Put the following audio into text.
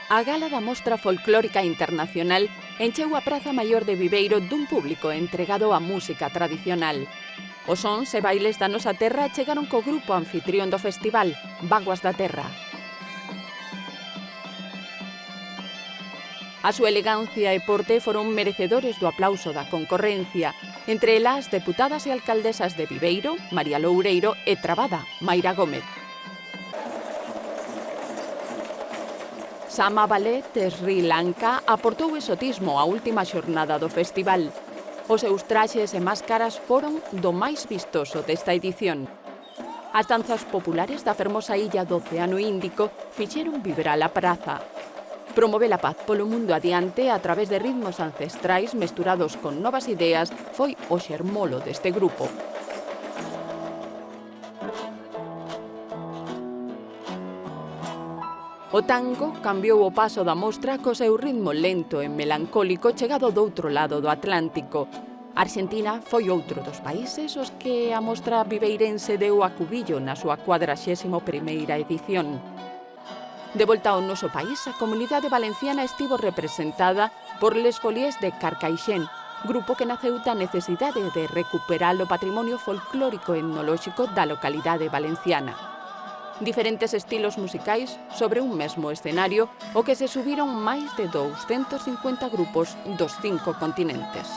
A gala da Mostra Folclórica Internacional encheu a Praza Maior de Viveiro dun público entregado á música tradicional. Os sons e bailes da nosa terra chegaron co grupo anfitrión do festival, Vaguas da Terra. A súa elegancia e porte foron merecedores do aplauso da concorrencia, entre elas deputadas e alcaldesas de Viveiro, María Loureiro e Trabada, Mayra Gómez. Sama Ballet de Sri Lanka aportou exotismo á última xornada do festival. Os seus traxes e máscaras foron do máis vistoso desta edición. As danzas populares da fermosa illa do Océano Índico fixeron vibrar a praza. Promover a paz polo mundo adiante a través de ritmos ancestrais mesturados con novas ideas foi o xermolo deste grupo. O tango cambiou o paso da mostra co seu ritmo lento e melancólico chegado do outro lado do Atlántico. A Argentina foi outro dos países os que a mostra viveirense deu a cubillo na súa 41ª edición. De volta ao noso país, a comunidade valenciana estivo representada por Les Folies de Carcaixent, grupo que naceu da necesidade de recuperar o patrimonio folclórico e etnolóxico da localidade valenciana. Diferentes estilos musicais sobre un mesmo escenario, o que se subiron máis de 250 grupos dos 5 continentes.